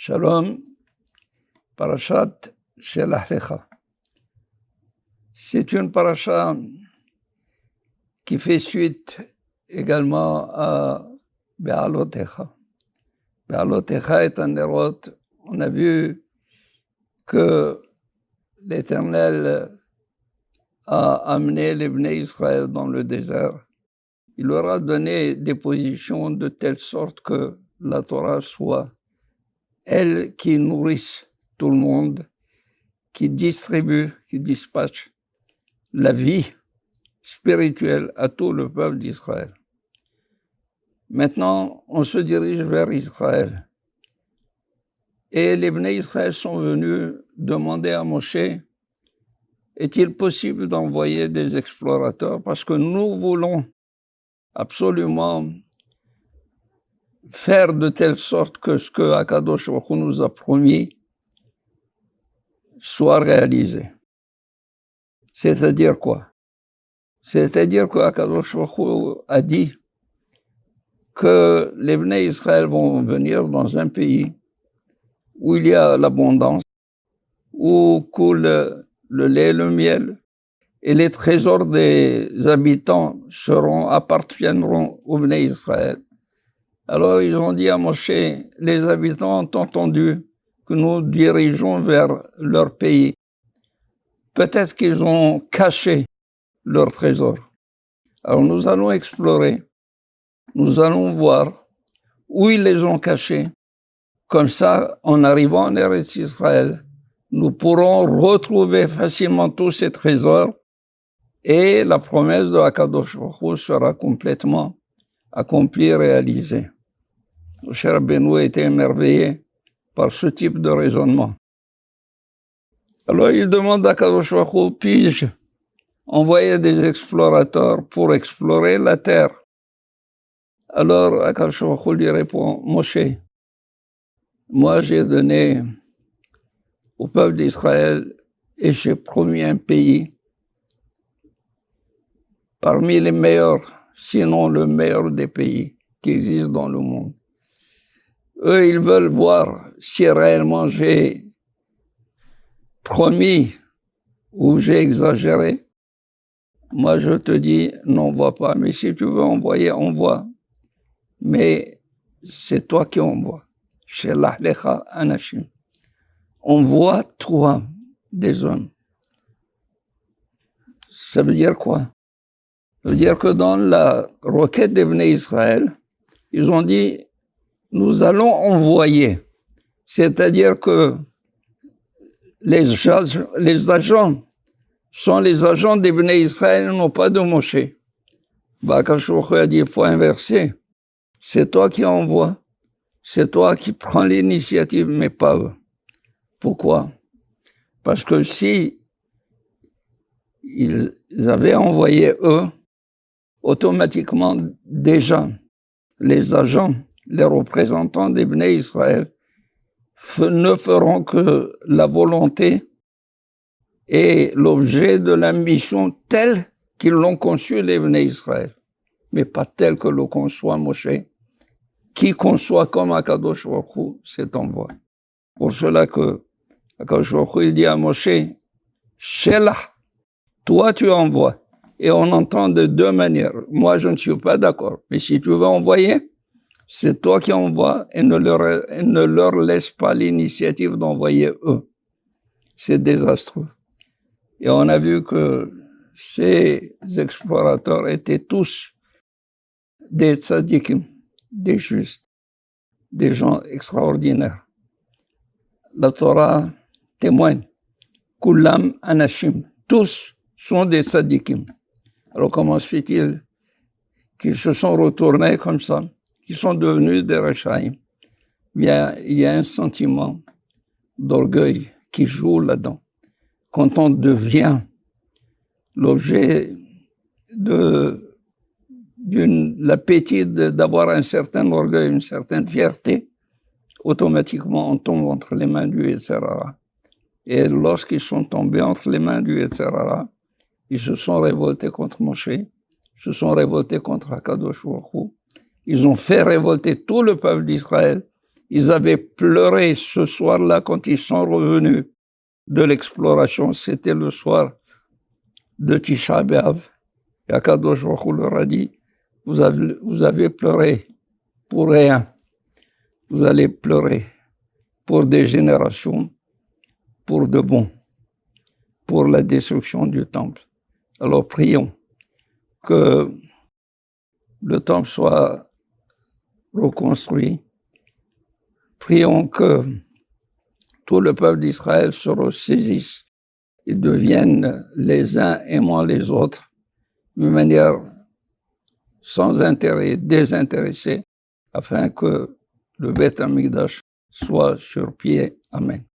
Shalom, Parashat Shelach Lecha. C'est une paracha qui fait suite également à Be'alotecha. Be'alotecha est un néroth. On a vu que l'Éternel a amené les Bnei Israël dans le désert. Il leur a donné des positions de telle sorte que la Torah soit elle qui nourrisse tout le monde, qui distribue, qui dispatche la vie spirituelle à tout le peuple d'Israël. Maintenant, on se dirige vers Israël. Et les Bnei Israël sont venus demander à Moshe, est-il possible d'envoyer des explorateurs parce que nous voulons absolument faire de telle sorte que ce que Akadosh Baruch Hu nous a promis soit réalisé. C'est-à-dire quoi? C'est-à-dire que Akadosh Baruch Hu a dit que les Bnei Israël vont venir dans un pays où il y a l'abondance, où coule le lait et le miel, et les trésors des habitants appartiendront aux Bnei Israël. Alors ils ont dit à Moshe, les habitants ont entendu que nous dirigeons vers leur pays. Peut-être qu'ils ont caché leurs trésors. Alors nous allons explorer, nous allons voir où ils les ont cachés. Comme ça, en arrivant en Eretz Israël, nous pourrons retrouver facilement tous ces trésors et la promesse de Akadosh Baruch Hu sera complètement accomplie, réalisée. Moshe Rabbeinu était émerveillé par ce type de raisonnement. Alors il demande à Akadosh Baruch Hu, puis-je envoyer des explorateurs pour explorer la terre? Alors Akadosh Baruch Hu lui répond, Moshe, moi j'ai donné au peuple d'Israël et j'ai promis un pays parmi les meilleurs, sinon le meilleur des pays qui existent dans le monde. Eux, ils veulent voir si réellement j'ai promis ou j'ai exagéré. Moi, je te dis, n'envoie pas. Mais si tu veux envoyer, envoie. Mais c'est toi qui envoies. Shelach lecha anashim. Envoie toi des hommes. Ça veut dire quoi? Ça veut dire que dans la requête des Bnei Israël, ils ont dit, nous allons envoyer. C'est-à-dire que les agents sont les agents des Bnei Israël, non pas de Moshe. Akadosh Baruch Hu a dit, il faut inverser. C'est toi qui envoies, c'est toi qui prends l'initiative, mais pas eux. Pourquoi? Parce que si ils avaient envoyé eux, automatiquement déjà, les agents, les représentants des Bnei Israël ne feront que la volonté et l'objet de la mission telle qu'ils l'ont conçu les Bnei Israël, mais pas telle que le conçoit Moshe, qui conçoit comme Akadosh Baruch Hu cet envoi. Pour cela que Akadosh Baruch Hu dit à Moshe, Shelach, toi tu envoies. Et on entend de deux manières. Moi je ne suis pas d'accord, mais si tu veux envoyer, c'est toi qui envoies et ne leur laisse pas l'initiative d'envoyer eux. C'est désastreux. Et on a vu que ces explorateurs étaient tous des tzadikim, des justes, des gens extraordinaires. La Torah témoigne, Kulam anashim, tous sont des tzadikim. Alors comment se fait-il qu'ils se sont retournés comme ça, qu'ils sont devenus des Rechaïm? Il y a un sentiment d'orgueil qui joue là-dedans. Quand on devient l'objet de l'appétit d'avoir un certain orgueil, une certaine fierté, automatiquement on tombe entre les mains du Yetzirah. Et lorsqu'ils sont tombés entre les mains du Yetzirah, ils se sont révoltés contre Moshe, ils se sont révoltés contre Akadosh Baruch Hu, ils ont fait révolter tout le peuple d'Israël, Ils avaient pleuré ce soir-là quand ils sont revenus de l'exploration. C'était le soir de Tisha B'Av. Et Akadosh Baruch Hu leur a dit, vous avez pleuré pour rien. Vous allez pleurer pour des générations, pour de bon, pour la destruction du temple. Alors prions que le temple soit reconstruit. Prions que tout le peuple d'Israël se ressaisisse et deviennent les uns aimant les autres d'une manière sans intérêt, désintéressée, afin que le Beth Amikdash soit sur pied. Amen.